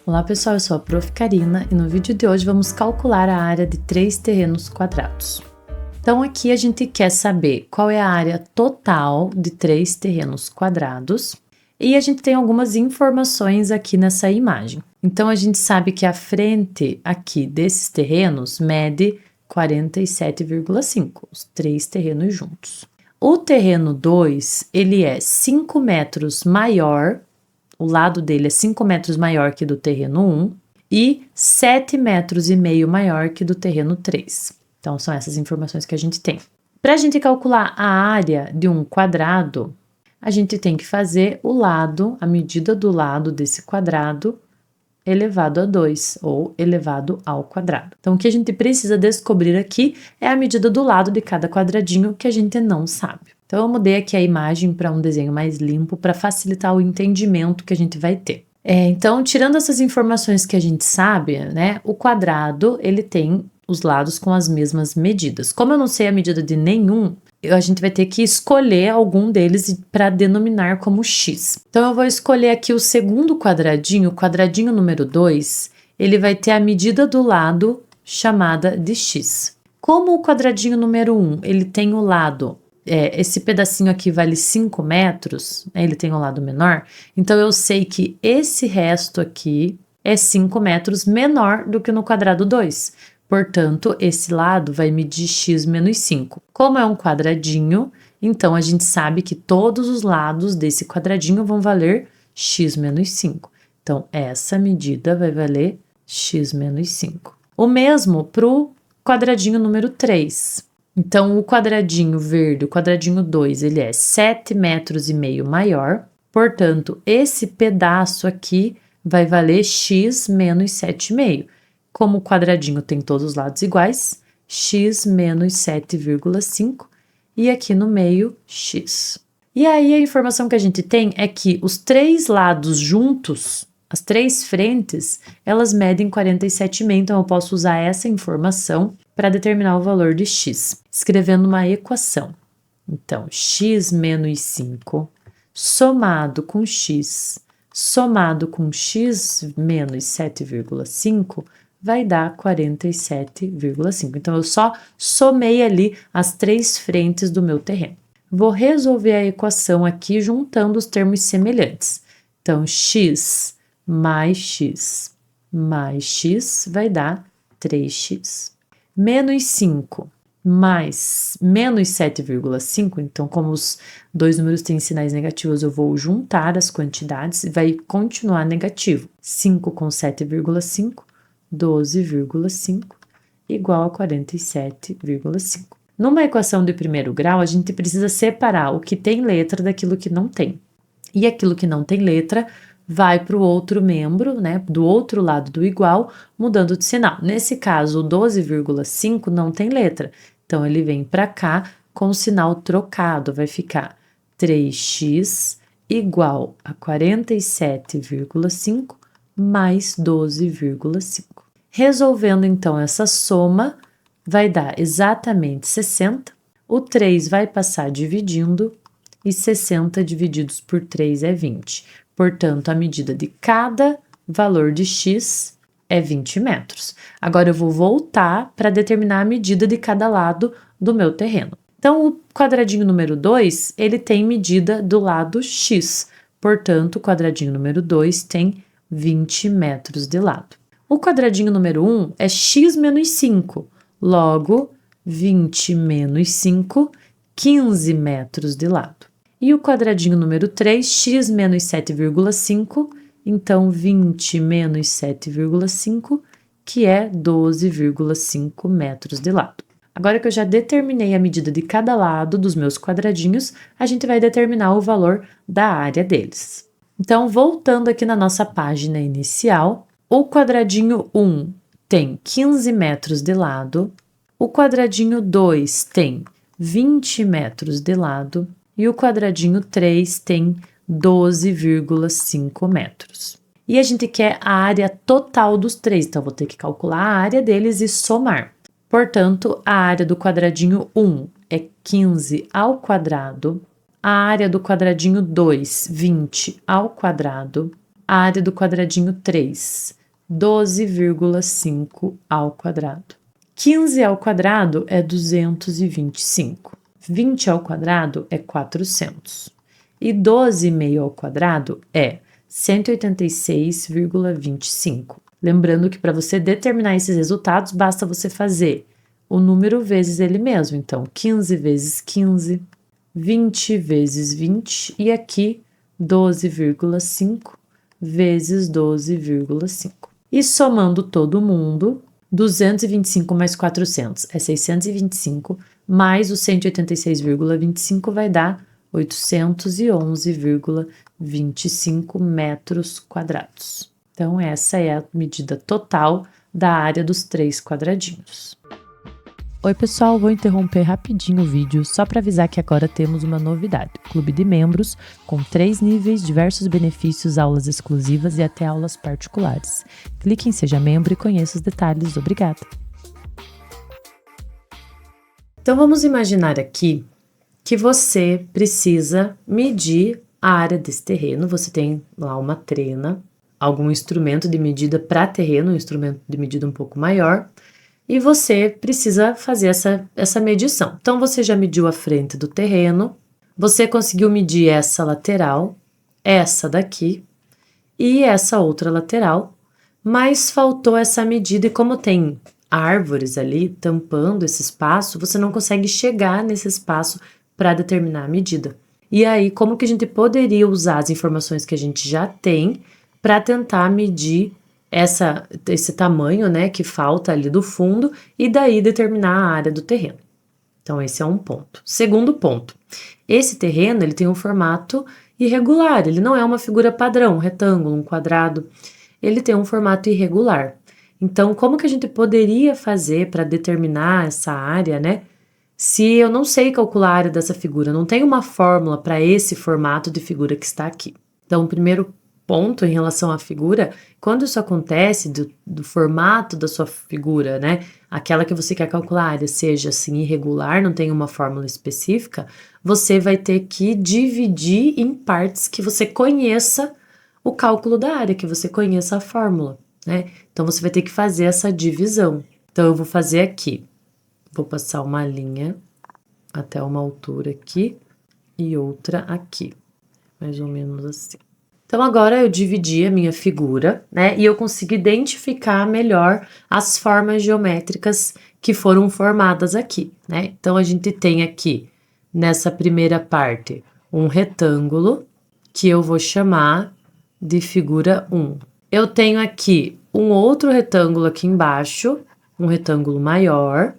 Olá pessoal, eu sou a Prof. Karina e no vídeo de hoje vamos calcular a área de 3 terrenos quadrados. Então aqui a gente quer saber qual é a área total de 3 terrenos quadrados e a gente tem algumas informações aqui nessa imagem. Então a gente sabe que a frente aqui desses terrenos mede 47,5, os 3 terrenos juntos. O terreno 2, ele é 5 metros maior. O lado dele é 5 metros maior que do terreno 1 e 7,5 metros maior que do terreno 3. Então, são essas informações que a gente tem. Para a gente calcular a área de um quadrado, a gente tem que fazer a medida do lado desse quadrado elevado a 2, ou elevado ao quadrado. Então, o que a gente precisa descobrir aqui é a medida do lado de cada quadradinho que a gente não sabe. Então, eu mudei aqui a imagem para um desenho mais limpo para facilitar o entendimento que a gente vai ter. Então, tirando essas informações que a gente sabe, né, o quadrado, ele tem os lados com as mesmas medidas. Como eu não sei a medida de nenhum, a gente vai ter que escolher algum deles para denominar como x. Então, eu vou escolher aqui o segundo quadradinho, o quadradinho número 2, ele vai ter a medida do lado chamada de x. Como o quadradinho número 1, ele tem o lado, esse pedacinho aqui vale 5 metros, né, ele tem um lado menor, então eu sei que esse resto aqui é 5 metros menor do que no quadrado 2. Portanto, esse lado vai medir x menos 5. Como é um quadradinho, então a gente sabe que todos os lados desse quadradinho vão valer x menos 5. Então, essa medida vai valer x menos 5. O mesmo para o quadradinho número 3. Então, o quadradinho verde, o quadradinho 2, ele é 7,5 metros maior. Portanto, esse pedaço aqui vai valer x menos 7,5. Como o quadradinho tem todos os lados iguais, x menos 7,5 e aqui no meio, x. E aí a informação que a gente tem é que os 3 lados juntos, as 3 frentes, elas medem 47,5, então eu posso usar essa informação para determinar o valor de x, escrevendo uma equação. Então, x menos 5 somado com x menos 7,5 vai dar 47,5. Então, eu só somei ali as 3 frentes do meu terreno. Vou resolver a equação aqui juntando os termos semelhantes. Então, x mais x mais x vai dar 3x. Menos 5 mais menos 7,5, então, como os dois números têm sinais negativos, eu vou juntar as quantidades e vai continuar negativo. 5 com 7,5, 12,5 igual a 47,5. Numa equação de primeiro grau, a gente precisa separar o que tem letra daquilo que não tem. E aquilo que não tem letra vai para o outro membro, né, do outro lado do igual, mudando de sinal. Nesse caso, o 12,5 não tem letra, então ele vem para cá com o sinal trocado, vai ficar 3x igual a 47,5 mais 12,5. Resolvendo, então, essa soma, vai dar exatamente 60. O 3 vai passar dividindo e 60 divididos por 3 é 20. Portanto, a medida de cada valor de x é 20 metros. Agora, eu vou voltar para determinar a medida de cada lado do meu terreno. Então, o quadradinho número 2, ele tem medida do lado x. Portanto, o quadradinho número 2 tem 20 metros de lado. O quadradinho número 1 é x menos 5, logo 20 menos 5, 15 metros de lado. E o quadradinho número 3, x menos 7,5, então 20 menos 7,5, que é 12,5 metros de lado. Agora que eu já determinei a medida de cada lado dos meus quadradinhos, a gente vai determinar o valor da área deles. Então, voltando aqui na nossa página inicial, o quadradinho 1 tem 15 metros de lado, o quadradinho 2 tem 20 metros de lado e o quadradinho 3 tem 12,5 metros. E a gente quer a área total dos 3, então vou ter que calcular a área deles e somar. Portanto, a área do quadradinho 1 é 15 ao quadrado, a área do quadradinho 2, 20 ao quadrado, A área do quadradinho 3, 12,5 ao quadrado. 15 ao quadrado é 225. 20 ao quadrado é 400. E 12,5 ao quadrado é 186,25. Lembrando que para você determinar esses resultados, basta você fazer o número vezes ele mesmo. Então, 15 vezes 15, 20 vezes 20 e aqui 12,5 vezes 12,5. E somando todo mundo, 225 mais 400 é 625, mais o 186,25 vai dar 811,25 metros quadrados. Então, essa é a medida total da área dos 3 quadradinhos. Oi pessoal, vou interromper rapidinho o vídeo só para avisar que agora temos uma novidade. Clube de membros com 3 níveis, diversos benefícios, aulas exclusivas e até aulas particulares. Clique em Seja Membro e conheça os detalhes. Obrigada! Então vamos imaginar aqui que você precisa medir a área desse terreno. Você tem lá uma trena, algum instrumento de medida para terreno, um instrumento de medida um pouco maior, e você precisa fazer essa medição. Então, você já mediu a frente do terreno, você conseguiu medir essa lateral, essa daqui e essa outra lateral, mas faltou essa medida e como tem árvores ali tampando esse espaço, você não consegue chegar nesse espaço para determinar a medida. E aí, como que a gente poderia usar as informações que a gente já tem para tentar medir esse tamanho, né, que falta ali do fundo e daí determinar a área do terreno. Então, esse é um ponto. Segundo ponto, esse terreno ele tem um formato irregular, ele não é uma figura padrão, um retângulo, um quadrado, ele tem um formato irregular. Então, como que a gente poderia fazer para determinar essa área, né, se eu não sei calcular a área dessa figura, não tem uma fórmula para esse formato de figura que está aqui. Então, o primeiro ponto em relação à figura, quando isso acontece do formato da sua figura, né, aquela que você quer calcular a área seja assim irregular, não tem uma fórmula específica, você vai ter que dividir em partes que você conheça o cálculo da área, que você conheça a fórmula, né? Então você vai ter que fazer essa divisão. Então eu vou fazer aqui, vou passar uma linha até uma altura aqui e outra aqui, mais ou menos assim. Então, agora eu dividi a minha figura, né, e eu consigo identificar melhor as formas geométricas que foram formadas aqui, né. Então, a gente tem aqui, nessa primeira parte, um retângulo, que eu vou chamar de figura 1. Eu tenho aqui um outro retângulo aqui embaixo, um retângulo maior,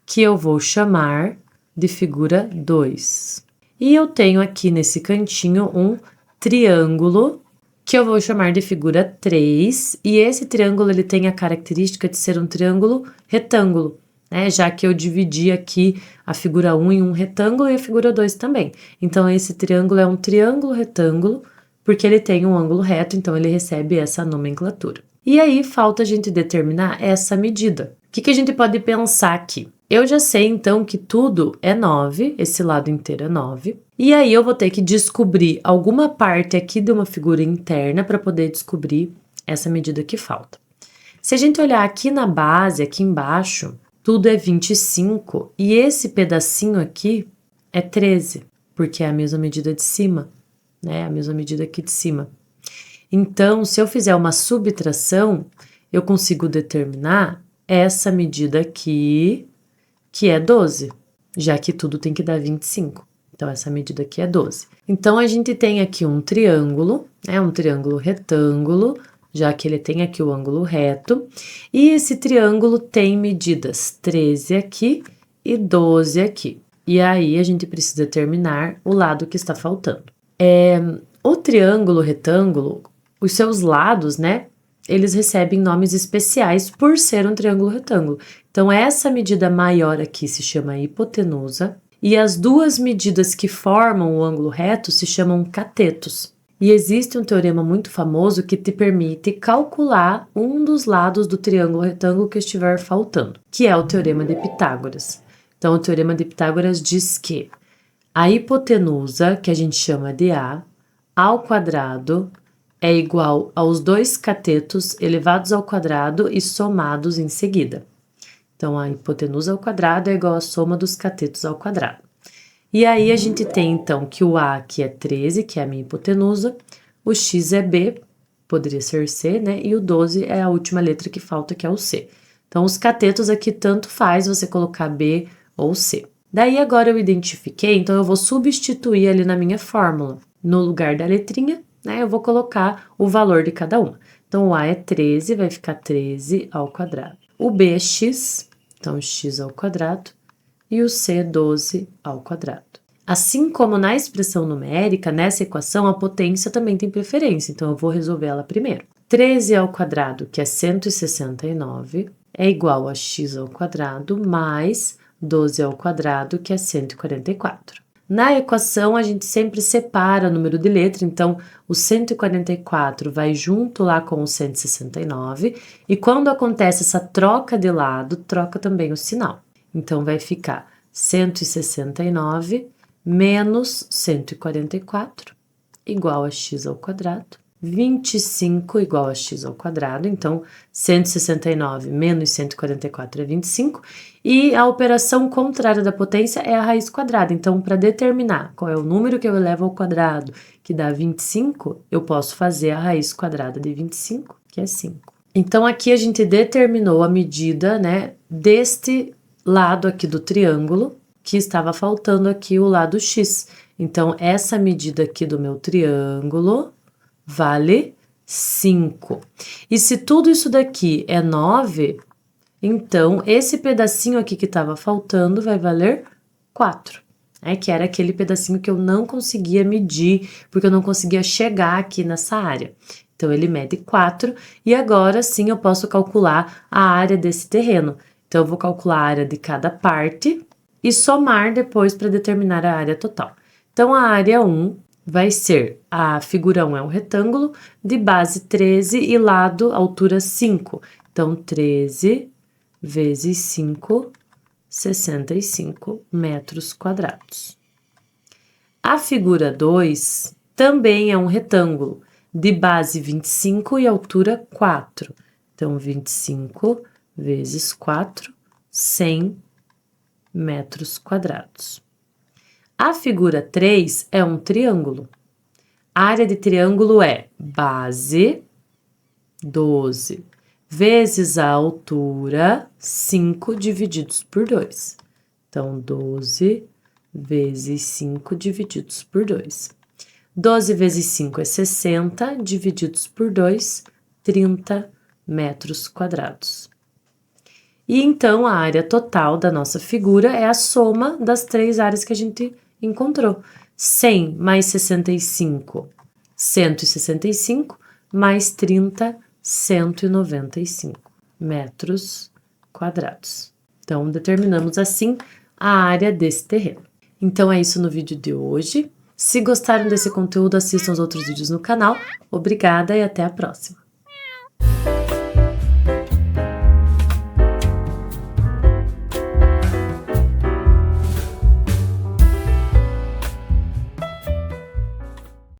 que eu vou chamar de figura 2. E eu tenho aqui nesse cantinho um triângulo, que eu vou chamar de figura 3, e esse triângulo ele tem a característica de ser um triângulo retângulo, né? Já que eu dividi aqui a figura 1 em um retângulo e a figura 2 também. Então, esse triângulo é um triângulo retângulo, porque ele tem um ângulo reto, então ele recebe essa nomenclatura. E aí, falta a gente determinar essa medida. O que a gente pode pensar aqui? Eu já sei, então, que tudo é 9, esse lado inteiro é 9. E aí, eu vou ter que descobrir alguma parte aqui de uma figura interna para poder descobrir essa medida que falta. Se a gente olhar aqui na base, aqui embaixo, tudo é 25 e esse pedacinho aqui é 13, porque é a mesma medida de cima, né? A mesma medida aqui de cima. Então, se eu fizer uma subtração, eu consigo determinar essa medida aqui, que é 12, já que tudo tem que dar 25. Então, essa medida aqui é 12. Então, a gente tem aqui um triângulo, né? Um triângulo retângulo, já que ele tem aqui o ângulo reto. E esse triângulo tem medidas 13 aqui e 12 aqui. E aí, a gente precisa determinar o lado que está faltando. O triângulo retângulo, os seus lados, né? Eles recebem nomes especiais por ser um triângulo retângulo. Então, essa medida maior aqui se chama hipotenusa e as duas medidas que formam o ângulo reto se chamam catetos. E existe um teorema muito famoso que te permite calcular um dos lados do triângulo retângulo que estiver faltando, que é o teorema de Pitágoras. Então, o teorema de Pitágoras diz que a hipotenusa, que a gente chama de A, ao quadrado é igual aos 2 catetos elevados ao quadrado e somados em seguida. Então, a hipotenusa ao quadrado é igual à soma dos catetos ao quadrado. E aí, a gente tem, então, que o A aqui é 13, que é a minha hipotenusa, o X é B, poderia ser C, né? E o 12 é a última letra que falta, que é o C. Então, os catetos aqui tanto faz você colocar B ou C. Daí, agora eu identifiquei, então eu vou substituir ali na minha fórmula. No lugar da letrinha, né, eu vou colocar o valor de cada uma. Então, o A é 13, vai ficar 13 ao quadrado. O B é X, então x ao quadrado. E o C é 12 ao quadrado. Assim como na expressão numérica, nessa equação, a potência também tem preferência, então eu vou resolver ela primeiro. 13 ao quadrado, que é 169, é igual a x ao quadrado mais 12 ao quadrado, que é 144. Na equação, a gente sempre separa o número de letra, então o 144 vai junto lá com o 169, e quando acontece essa troca de lado, troca também o sinal. Então, vai ficar 169 menos 144 igual a x ao quadrado, 25 igual a x ao quadrado, então 169 menos 144 é 25, e a operação contrária da potência é a raiz quadrada. Então, para determinar qual é o número que eu elevo ao quadrado, que dá 25, eu posso fazer a raiz quadrada de 25, que é 5. Então, aqui a gente determinou a medida, né, deste lado aqui do triângulo, que estava faltando aqui o lado x. Então, essa medida aqui do meu triângulo vale 5. E se tudo isso daqui é 9, então esse pedacinho aqui que estava faltando vai valer 4. Né? Que era aquele pedacinho que eu não conseguia medir, porque eu não conseguia chegar aqui nessa área. Então, ele mede 4, e agora sim eu posso calcular a área desse terreno. Então, eu vou calcular a área de cada parte e somar depois para determinar a área total. Então, a área 1 vai ser, a figura 1 é um retângulo de base 13 e lado altura 5. Então, 13 vezes 5, 65 metros quadrados. A figura 2 também é um retângulo de base 25 e altura 4. Então, 25 vezes 4, 100 metros quadrados. A figura 3 é um triângulo. A área de triângulo é base 12 vezes a altura 5 divididos por 2. Então, 12 vezes 5 divididos por 2. 12 vezes 5 é 60, divididos por 2, 30 metros quadrados. E então, a área total da nossa figura é a soma das 3 áreas que a gente encontrou. 100 mais 65, 165, mais 30, 195 metros quadrados. Então, determinamos assim a área desse terreno. Então, é isso no vídeo de hoje. Se gostaram desse conteúdo, assistam os outros vídeos no canal. Obrigada e até a próxima!